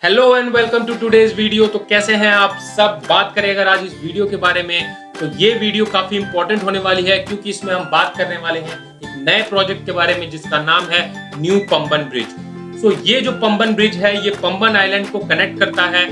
Hello and welcome to today's video. तो कैसे हैं आप सब। बात करें अगर आज इस वीडियो के बारे में तो ये वीडियो काफी इंपॉर्टेंट होने वाली है क्योंकि इसमें हम बात करने वाले हैं एक नए प्रोजेक्ट के बारे में जिसका नाम है न्यू पंबन ब्रिज। ये जो पंबन ब्रिज है ये पंबन आइलैंड को कनेक्ट करता है,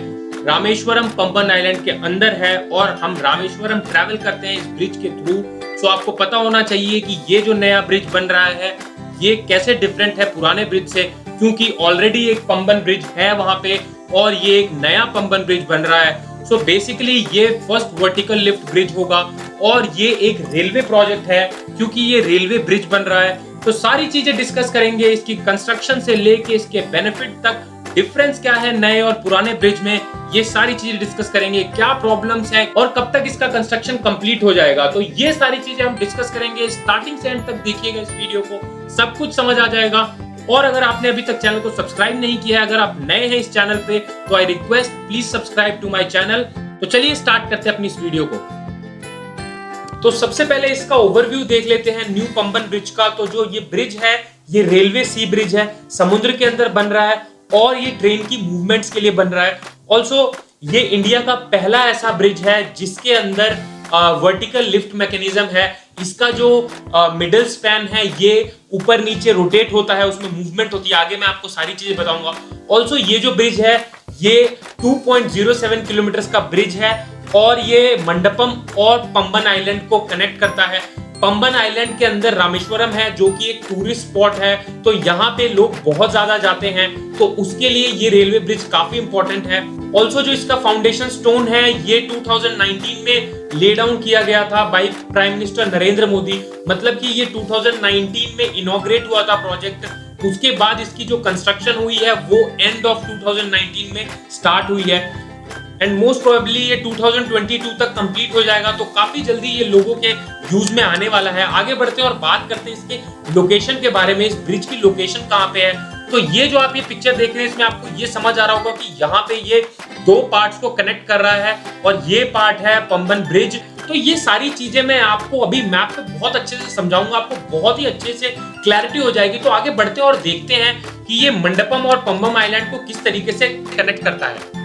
रामेश्वरम पंबन आइलैंड के अंदर है और हम रामेश्वरम ट्रैवल करते हैं इस ब्रिज के थ्रू। आपको पता होना चाहिए कि ये जो नया ब्रिज बन रहा है ये कैसे डिफरेंट है पुराने ब्रिज से, क्योंकि ऑलरेडी एक पंबन ब्रिज है वहां पे और ये एक नया पंबन ब्रिज बन रहा है। बेसिकली ये फर्स्ट वर्टिकल लिफ्ट ब्रिज होगा और ये एक रेलवे प्रोजेक्ट है क्योंकि ये रेलवे ब्रिज बन रहा है। सारी चीजें डिस्कस करेंगे, इसकी कंस्ट्रक्शन से लेके इसके बेनिफिट तक, डिफरेंस क्या है नए और पुराने ब्रिज में, ये सारी चीजें डिस्कस करेंगे। क्या प्रॉब्लम्स हैं और कब तक इसका कंस्ट्रक्शन कंप्लीट हो जाएगा, तो ये सारी चीजें हम डिस्कस करेंगे। स्टार्टिंग से एंड तक देखिएगा इस वीडियो को, सब कुछ समझ आ जाएगा। और अगर आपने अभी तक चैनल को सब्सक्राइब नहीं किया है, अगर आप नए हैं इस चैनल पे तो I request please subscribe to my channel. तो चलिए स्टार्ट करते हैं अपनी इस वीडियो को। तो सबसे पहले इसका ओवरव्यू देख लेते हैं न्यू पंबन ब्रिज का। तो जो ये ब्रिज है ये रेलवे सी ब्रिज है, समुद्र के अंदर बन रहा है और ये ट्रेन की मूवमेंट्स के लिए बन रहा है। ऑल्सो ये इंडिया का पहला ऐसा ब्रिज है जिसके अंदर वर्टिकल लिफ्ट मैकेनिज्म है। इसका जो मिडल स्पैन है ये ऊपर नीचे रोटेट होता है, उसमें मूवमेंट होती है। आगे मैं आपको सारी चीजें बताऊंगा। ऑल्सो ये जो ब्रिज है ये 2.07 किलोमीटर का ब्रिज है और ये मंडपम और पंबन आइलैंड को कनेक्ट करता है। पंबन आइलैंड के अंदर रामेश्वरम है जो कि एक टूरिस्ट स्पॉट है, तो यहाँ पे लोग बहुत ज्यादा जाते हैं, तो उसके लिए ये रेलवे ब्रिज काफी इंपॉर्टेंट है। ऑल्सो जो इसका फाउंडेशन स्टोन है ये 2019 में ले डाउन किया गया था by prime minister Narendra Modi. मतलब कि ये 2019 में इनॉग्रेट हुआ था प्रोजेक्ट, उसके बाद इसकी जो कंस्ट्रक्शन हुई है वो एंड ऑफ 2019 में स्टार्ट हुई है एंड मोस्ट प्रोबेबली ये 2022 तक कंप्लीट हो जाएगा। तो काफी जल्दी ये लोगों के यूज में आने वाला है। आगे बढ़ते हैं और बात करते हैं इसके लोकेशन के बारे में, इस ब्रिज की लोकेशन कहाँ पे है। तो ये जो आप ये पिक्चर देख रहे हैं इसमें आपको ये समझ आ रहा होगा कि यहाँ पे ये दो पार्ट्स को कनेक्ट कर रहा है और ये पार्ट है पंबन ब्रिज। तो ये सारी चीजें मैं आपको अभी मैप पे बहुत अच्छे से समझाऊंगा, आपको बहुत ही अच्छे से क्लैरिटी हो जाएगी। तो आगे बढ़ते हैं और देखते हैं कि ये मंडपम और पंबन आइलैंड को किस तरीके से कनेक्ट करता है।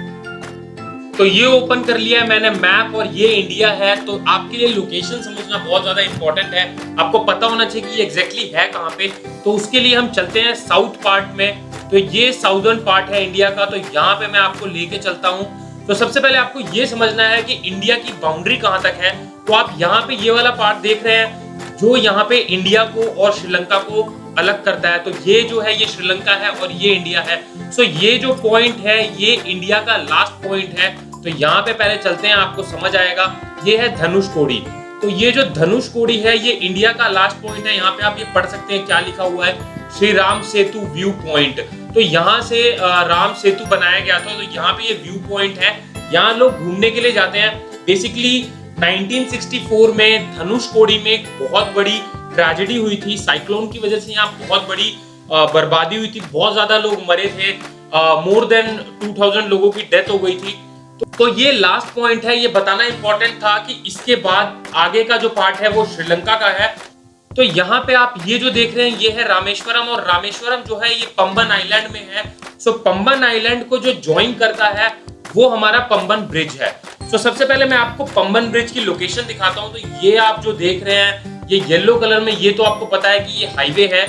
तो ये ओपन कर लिया है मैंने मैप और ये इंडिया है। तो आपके लिए लोकेशन समझना बहुत ज्यादा इंपॉर्टेंट है, आपको पता होना चाहिए कि ये एग्जैक्टली है कहाँ पे। तो उसके लिए हम चलते हैं साउथ पार्ट में। तो ये साउदर्न पार्ट है इंडिया का, तो यहाँ पे मैं आपको लेके चलता हूँ। तो सबसे पहले आपको ये समझना है कि इंडिया की बाउंड्री कहाँ तक है। तो आप यहाँ पे ये वाला पार्ट देख रहे हैं जो यहाँ पे इंडिया को और श्रीलंका को अलग करता है। तो ये जो है ये श्रीलंका है और ये इंडिया है। ये जो पॉइंट है ये इंडिया का लास्ट पॉइंट है। तो यहाँ पे पहले चलते हैं, आपको समझ आएगा। ये है धनुषकोडी। तो ये जो धनुषकोडी है ये इंडिया का लास्ट पॉइंट है। यहाँ पे आप ये पढ़ सकते हैं क्या लिखा हुआ है, श्री राम सेतु व्यू पॉइंट। तो यहाँ से राम सेतु बनाया गया था, तो यहाँ पे ये व्यू पॉइंट है, यहाँ लोग घूमने के लिए जाते हैं। बेसिकली 1964 में धनुषकोडी में एक बहुत बड़ी ट्रेजेडी हुई थी, साइक्लोन की वजह से यहाँ बहुत बड़ी बर्बादी हुई थी, बहुत ज्यादा लोग मरे थे, मोर देन 2000 लोगों की डेथ हो गई थी। तो ये लास्ट पॉइंट है, ये बताना इंपॉर्टेंट था कि इसके बाद आगे का जो पार्ट है वो श्रीलंका का है। तो यहाँ पे आप ये जो देख रहे हैं ये है रामेश्वरम और रामेश्वरम जो है ये पंबन आइलैंड में है। पंबन आइलैंड को जो ज्वाइन करता है वो हमारा पंबन ब्रिज है। सबसे पहले मैं आपको पंबन ब्रिज की लोकेशन दिखाता हूँ। तो ये आप जो देख रहे हैं ये येलो कलर में, ये तो आपको पता है कि ये हाईवे है।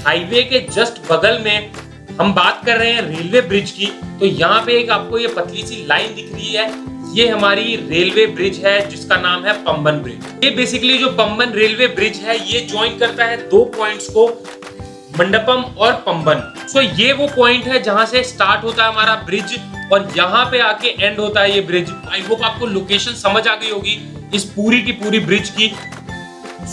हाईवे के जस्ट बगल में हम बात कर रहे हैं रेलवे ब्रिज की। तो यहाँ पे एक आपको ये पतली सी लाइन दिख रही है, ये हमारी रेलवे ब्रिज है जिसका नाम है पंबन ब्रिज। ये बेसिकली जो पंबन रेलवे ब्रिज है ये ज्वाइन करता है दो पॉइंट्स को, मंडपम और पंबन। ये वो पॉइंट है जहां से स्टार्ट होता है हमारा ब्रिज और यहाँ पे आके एंड होता है ये ब्रिज। आई होप आपको लोकेशन समझ आ गई होगी इस पूरी की पूरी ब्रिज की।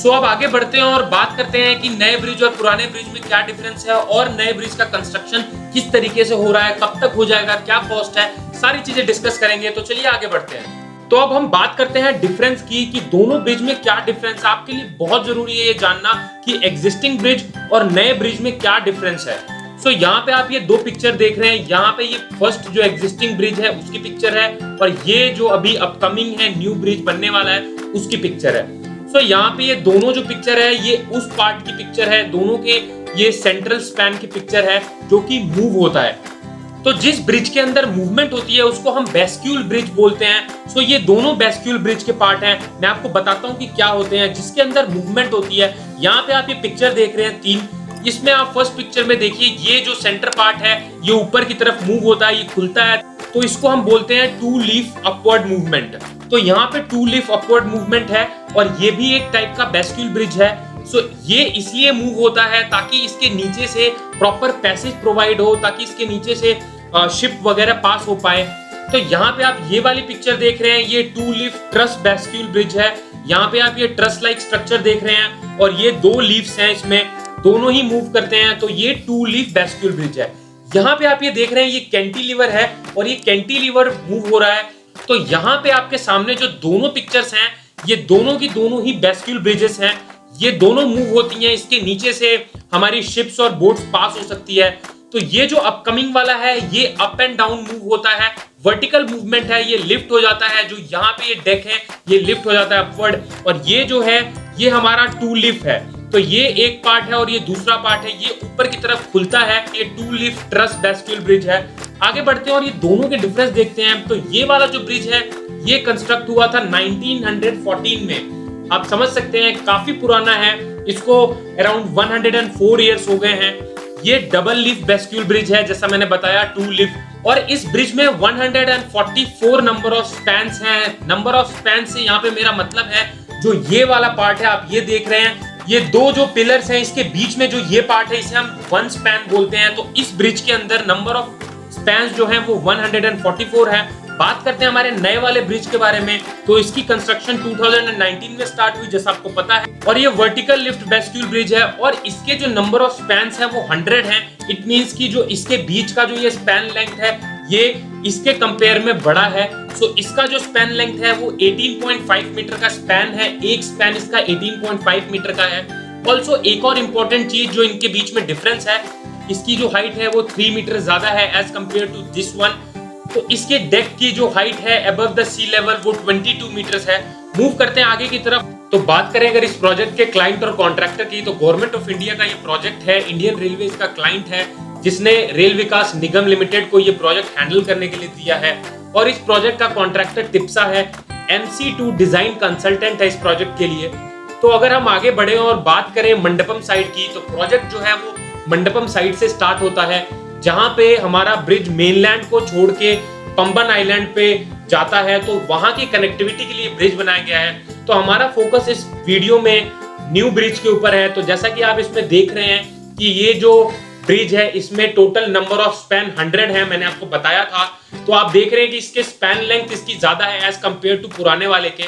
अब आगे बढ़ते हैं और बात करते हैं कि नए ब्रिज और पुराने ब्रिज में क्या डिफरेंस है और नए ब्रिज का कंस्ट्रक्शन किस तरीके से हो रहा है, कब तक हो जाएगा, क्या कॉस्ट है, सारी चीजें डिस्कस करेंगे। तो चलिए आगे बढ़ते हैं। तो अब हम बात करते हैं डिफरेंस की कि दोनों ब्रिज में क्या डिफरेंस है। आपके लिए बहुत जरूरी है ये जानना कि एग्जिस्टिंग ब्रिज और नए ब्रिज में क्या डिफरेंस है। यहाँ पे आप ये दो पिक्चर देख रहे हैं, यहाँ पे ये फर्स्ट जो एग्जिस्टिंग ब्रिज है उसकी पिक्चर है और ये जो अभी अपकमिंग है न्यू ब्रिज बनने वाला है उसकी पिक्चर है। यहाँ पे ये दोनों जो पिक्चर है ये उस पार्ट की पिक्चर है, दोनों के ये सेंट्रल स्पैन की पिक्चर है जो कि मूव होता है। तो जिस ब्रिज के अंदर मूवमेंट होती है उसको हम बेस्क्यूल ब्रिज बोलते हैं। सो ये दोनों बेस्क्यूल ब्रिज के पार्ट हैं। मैं आपको बताता हूँ कि क्या होते हैं। जिसके अंदर मूवमेंट होती है, यहाँ पे आप ये पिक्चर देख रहे हैं 3, इसमें आप फर्स्ट पिक्चर में देखिए ये जो सेंटर पार्ट है ये ऊपर की तरफ मूव होता है, ये खुलता है, तो इसको हम बोलते हैं टू लीफ अपवर्ड मूवमेंट। तो यहाँ पे टू लीफ अपवर्ड मूवमेंट है और ये भी एक टाइप का बेस्क्यूल ब्रिज है। सो ये इसलिए मूव होता है ताकि इसके नीचे से प्रॉपर पैसेज प्रोवाइड हो, ताकि इसके नीचे से शिप वगैरह पास हो पाए। तो यहाँ पे आप ये वाली पिक्चर देख रहे हैं, ये टू लीफ ट्रस बेस्क्यूल ब्रिज है। यहाँ पे आप ये ट्रस लाइक स्ट्रक्चर देख रहे हैं और ये 2 लीव्स हैं, इसमें दोनों ही मूव करते हैं, तो ये टू लीफ बेस्क्यूल ब्रिज है। यहाँ पे आप ये देख रहे हैं ये कैंटिलीवर है और ये कैंटिलीवर मूव हो रहा है। तो यहाँ पे आपके सामने जो दोनों पिक्चर्स हैं ये दोनों की दोनों ही बेस्क्यूल ब्रिजेस हैं। ये दोनों मूव होती हैं, इसके नीचे से हमारी शिप्स और बोट्स पास हो सकती है। तो ये जो अपकमिंग वाला है ये अप एंड डाउन मूव होता है, वर्टिकल मूवमेंट है, ये लिफ्ट हो जाता है। जो यहाँ पे ये डेक है ये लिफ्ट हो जाता है अपवर्ड, और ये जो है ये हमारा टू लीफ है। तो ये एक पार्ट है और ये दूसरा पार्ट है, ये ऊपर की तरफ खुलता है, ये टू लीफ ट्रस बेस्क्यूल ब्रिज है। आगे बढ़ते हैं और ये दोनों के डिफरेंस देखते हैं। तो ये वाला जो ब्रिज है ये कंस्ट्रक्ट हुआ था 1914 में। आप समझ सकते हैं काफी पुराना है, इसको अराउंड 104 इयर्स हो गए हैं। ये डबल लीफ बेस्क्यूल ब्रिज है, जैसा मैंने बताया टू लीफ, और इस ब्रिज में 144 नंबर ऑफ स्पैन्स हैं। नंबर ऑफ स्पैन से यहाँ पे मेरा मतलब है जो ये वाला पार्ट है आप ये देख रहे हैं, ये 2 जो पिलर्स हैं इसके बीच में जो ये पार्ट है इसे हम 1 स्पैन बोलते हैं। तो इस ब्रिज के अंदर नंबर ऑफ स्पैन्स जो है वो 144 है। बात करते हैं हमारे नए वाले ब्रिज के बारे में, तो इसकी कंस्ट्रक्शन 2019 में स्टार्ट हुई जैसा आपको पता है, और ये वर्टिकल लिफ्ट बेस्क्यूल ब्रिज है और इसके जो नंबर ऑफ स्पैन्स है वो 100 है। इट मींस कि जो इसके बीच का जो ये स्पैन लेंथ है ये इसके कंपेयर में बड़ा है। सो इसका जो स्पैन लेंथ है वो 18.5 मीटर का स्पैन है, एक स्पैन इसका 18.5 मीटर का है। ऑल्सो एक और इम्पोर्टेंट चीज जो इनके बीच में डिफरेंस है, इसकी जो हाइट है वो 3 मीटर ज्यादा है as compared to this one. तो इसके डेक की जो हाइट है अबव द सी लेवल वो 22 मीटर्स है। मूव करते हैं आगे की तरफ। तो बात करें अगर इस प्रोजेक्ट के क्लाइंट और कॉन्ट्रैक्टर की, तो गवर्नमेंट ऑफ इंडिया का ये प्रोजेक्ट है, इंडियन रेलवे इसका क्लाइंट है, जिसने रेल विकास निगम लिमिटेड को ये प्रोजेक्ट हैंडल करने के लिए दिया है। और इस प्रोजेक्ट का कॉन्ट्रैक्टर टिप्सा है, MC2 डिजाइन कंसल्टेंट है इस प्रोजेक्ट के लिए। तो अगर हम आगे बढ़े और बात करें मंडपम साइड की, तो प्रोजेक्ट जो है वो मंडपम साइड से स्टार्ट होता है, जहां पे हमारा ब्रिज मेनलैंड को छोड़ के पंबन आइलैंड पे जाता है। तो वहां की कनेक्टिविटी के लिए ब्रिज बनाया गया है। तो हमारा फोकस इस वीडियो में न्यू ब्रिज के ऊपर है। तो जैसा कि आप इसमें देख रहे हैं कि ये जो ब्रिज है इसमें टोटल नंबर ऑफ स्पैन 100 है, मैंने आपको बताया था। तो आप देख रहे हैं कि इसके स्पैन लेंथ इसकी ज्यादा है एज कंपेयर टू पुराने वाले के।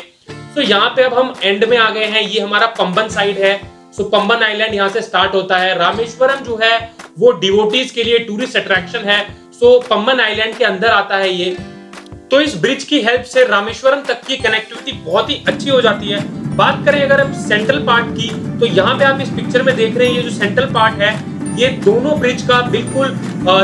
तो यहाँ पे अब हम एंड में आ गए हैं, ये हमारा पंबन साइड है। सो पंबन आइलैंड यहाँ से स्टार्ट होता है। रामेश्वरम जो है वो डिवोटीज के लिए टूरिस्ट अट्रैक्शन है। सो पंबन आइलैंड के अंदर आता है ये। तो इस ब्रिज की हेल्प से रामेश्वरम तक की कनेक्टिविटी बहुत ही अच्छी हो जाती है। बात करें अगर हम सेंट्रल पार्ट की, तो यहाँ पे आप इस पिक्चर में देख रहे हैं ये जो सेंट्रल पार्ट है ये दोनों ब्रिज का बिल्कुल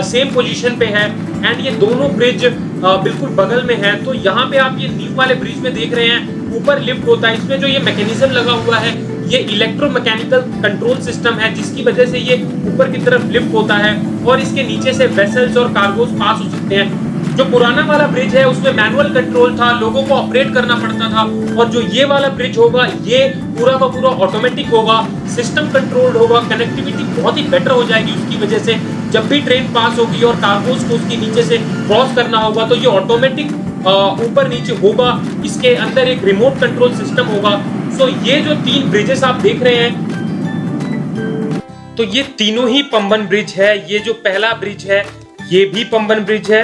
सेम पोजीशन पे है एंड ये दोनों ब्रिज बिल्कुल बगल में है। तो यहाँ पे आप ये न्यू वाले ब्रिज में देख रहे हैं ऊपर लिफ्ट होता है, इसमें जो ये मैकेनिज्म लगा हुआ है ये इलेक्ट्रोमैकेनिकल कंट्रोल सिस्टम है, जिसकी वजह से ये ऊपर की तरफ लिफ्ट होता है और इसके नीचे से वेसल्स और कार्गोस पास हो सकते हैं। जो पुराना वाला ब्रिज है उसमें मैनुअल कंट्रोल था, लोगों को ऑपरेट करना पड़ता था, और जो ये वाला ब्रिज होगा ये पूरा का पूरा ऑटोमेटिक होगा, सिस्टम कंट्रोल्ड होगा, कनेक्टिविटी बहुत ही बेटर हो जाएगी उसकी वजह से। जब भी ट्रेन पास होगी और कार्गोस को उसके नीचे से क्रॉस करना होगा तो ये ऑटोमेटिक ऊपर नीचे होगा। इसके अंदर एक रिमोट कंट्रोल सिस्टम होगा। सो ये जो 3 ब्रिजेस आप देख रहे हैं, तो ये तीनों ही पंबन ब्रिज है। ये जो पहला ब्रिज है ये भी पंबन ब्रिज है,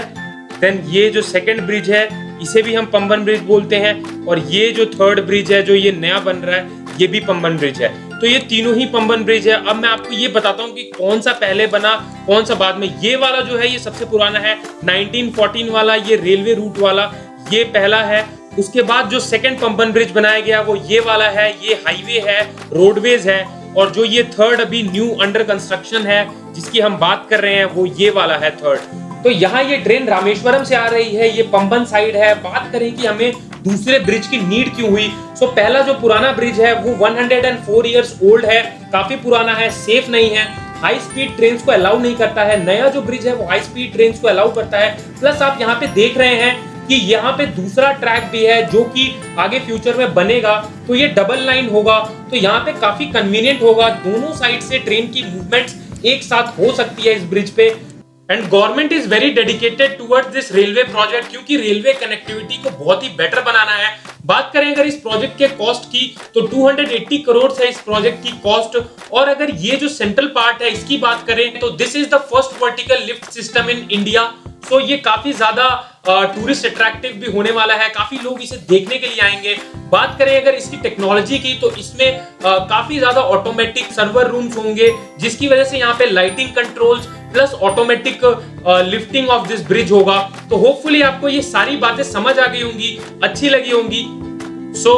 देन ये जो सेकंड ब्रिज है इसे भी हम पंबन ब्रिज बोलते हैं, और ये जो थर्ड ब्रिज है जो ये नया बन रहा है ये भी पंबन ब्रिज है। तो ये तीनों ही पंबन ब्रिज है। अब मैं आपको ये बताता हूँ कि कौन सा पहले बना कौन सा बाद में। ये वाला जो है ये सबसे पुराना है, 1914 वाला, ये रेलवे रूट वाला ये पहला है। उसके बाद जो सेकंड पंबन ब्रिज बनाया गया वो ये वाला है, ये हाईवे है, रोडवेज है, और जो ये थर्ड अभी न्यू अंडर कंस्ट्रक्शन है जिसकी हम बात कर रहे हैं वो ये वाला है थर्ड। तो यहाँ ये ट्रेन रामेश्वरम से आ रही है, ये पंबन साइड है। बात करें कि हमें दूसरे ब्रिज की नीड क्यों हुई। सो पहला जो पुराना ब्रिज है वो 104 इयर्स ओल्ड है, काफी पुराना है, सेफ नहीं है। हाई स्पीड ट्रेन को अलाउ नहीं करता है। नया जो ब्रिज है वो हाई स्पीड ट्रेन को अलाउ करता है। प्लस आप यहाँ पे देख रहे हैं कि यहाँ पे दूसरा ट्रैक भी है जो कि आगे फ्यूचर में बनेगा, तो ये डबल लाइन होगा, तो यहाँ पे काफी कन्वीनियंट होगा। दोनों साइड से ट्रेन की मूवमेंट्स एक साथ हो सकती है इस ब्रिज पे। And government is very dedicated towards this railway project, क्योंकि रेलवे कनेक्टिविटी को बहुत ही बेटर बनाना है। बात करें अगर इस प्रोजेक्ट के कॉस्ट की, तो 280 करोड़ है इस प्रोजेक्ट की कॉस्ट। और अगर ये जो सेंट्रल पार्ट है इसकी बात करें, तो this is the first vertical lift system in India. तो ये काफी ज्यादा टूरिस्ट अट्रैक्टिव भी होने वाला है, काफी लोग इसे देखने के लिए आएंगे। बात करें अगर इसकी टेक्नोलॉजी की, तो इसमें काफी ज्यादा ऑटोमेटिक सर्वर रूम्स होंगे, जिसकी वजह से यहाँ पे lighting controls plus automatic lifting of this bridge होगा। तो होपफुली आपको ये सारी बातें समझ आ गई होंगी, अच्छी लगी होंगी। So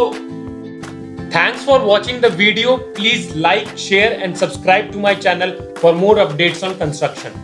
thanks for watching the video. Please like, share and subscribe to my channel for more updates on construction.